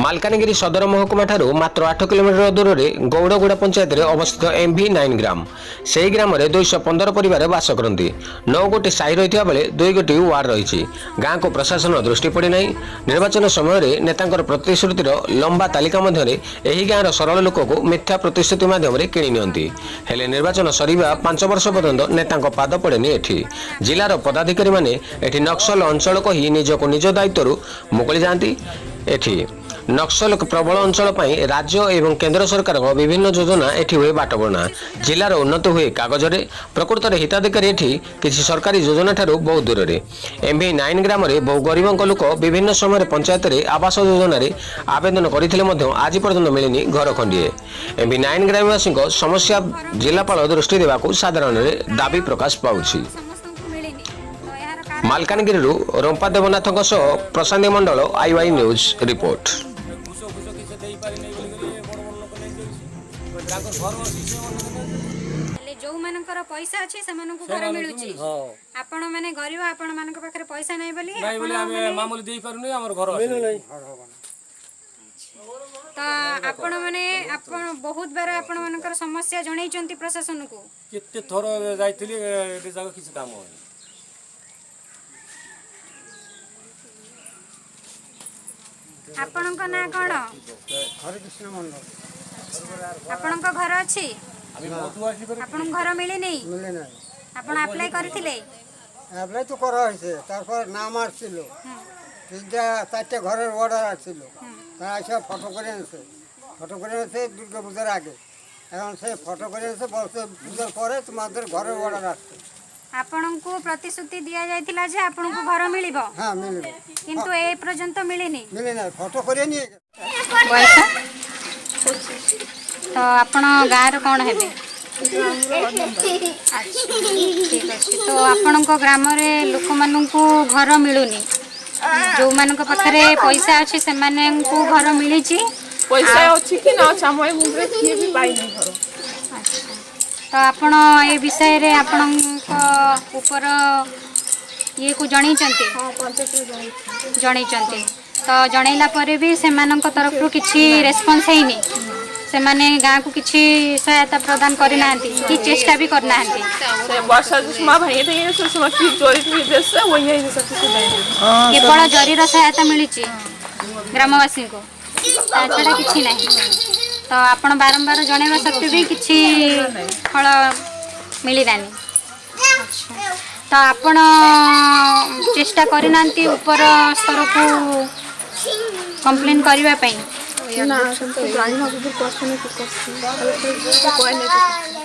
मालकानगिरी सदर महकुमा ठारू मात्र 8 किलोमीटर दूर में गौड़गुड़ा पंचायत में अवस्थित MV9 ग्राम से ग्राम में 215 परिवार बास करती 9 गोटी साई रही बेले 2 गोटी वार्ड रही गाँव को प्रशासन दृष्टि पड़ना निर्वाचन समय नेता प्रतिश्रुतिर लंबा तालिका मध्य गाँव सरल लोक को मिथ्या प्रतिश्रुति मध्यम किणी नियंती हेले निर्वाचन सरीबा 5 वर्ष पर्यंत नेता पाद पड़ेनि एठी जिलार पदाधिकारी माने एठी नक्सल अंचल कही निजको निज दायित्व मुकली जाती एठी नक्सल प्रबल अंचल पर राज्य एवं केंद्र सरकार विभिन्न योजना एठी हुए बाटबणा जिलार उन्नति हुए कागज रे प्रकृत हिताधिकारी एठी किसी सरकारी योजना ठारू बहुत दूर रे MV9 ग्राम रे बहु गरीब लोक विभिन्न समय पंचायत रे आवास योजना रे आवेदन करथिले मध्य आज पर्यंत मिलिनी घर खंडिए MV9 ग्रामवासी समस्या जिलापाल दृष्टि देवाकू साधारण रे दाबी प्रकाश पाउछि। मालकानगिरी रंपा देवनाथ प्रशांत मंडल IY न्यूज रिपोर्ट। जो मानकर पैसा अछि सेमानकु घर मिलुची आपण माने गरीब आपण मानक पाखरे पैसा नै बोली मामूली देई पारुनी हमर घर मिलु नै तो आपण माने आपण बहुत बार आपण मानकर समस्या जणै चंती प्रशासन को केते थोर जाइथिली ए जगह किछ काम हो आपणक ना कोन हरे कृष्ण मंडल आपणक घर अछि आपण घर मिले नै मिले ना आपण अप्लाई करथिले अप्लाई तो करा हइसे तार पर नाम आछिलो তিনটা চারটা ঘরের অর্ডার আসছিল তারা এসে ফটো করে এনেছে দুর্গা পূজার আগে এখন সে ফটো করে এনেছে বলছে পূজার পরে তোমাদের ঘরের অর্ডার আসছে आपणको प्रतिश्रुति दिया जायतिला जे आपणको घर मिलिबो हाँ मिलिबो किंतु ए पर्यंत मिलेनी मिले ना फोटो करे नहीं पैसा तो आपण गार कोन हेबे ठीक अछि तो आपणको ग्राम रे लोक माननकु घर मिलुनी जो मानक पाखरे पैसा अछि से माननकु घर मिलिची पैसा अछि कि ना समय मुंडरे किए भी पाई नहीं घर तो आपण ए विषय रे आपण ऊपर ये को जणी चंती हां पंचायत रे जणी चंती तो जणैला परे भी से मानक तरफ रु किछि रेस्पॉन्स हेनी से माने गां को किछि सहायता प्रदान करि नांती कि चेष्टा भी करना हंती से वर्षा जुस्मा भाई थे ये सुमा की चोरी की देश से वही है सब कुछ नहीं केवल जरी रो सहायता मिलिछि ग्रामवासी को ताछडा किछि नाही तो आपण बारंबार जणेवा सत्य भी किछि फल मिली नानी तो आपण चेष्टा करि नांती ऊपर स्तर को कंप्लेन करबा पई ना तो ग्रामीण अभिवृद्धि कोर्स में कुछ कोई नहीं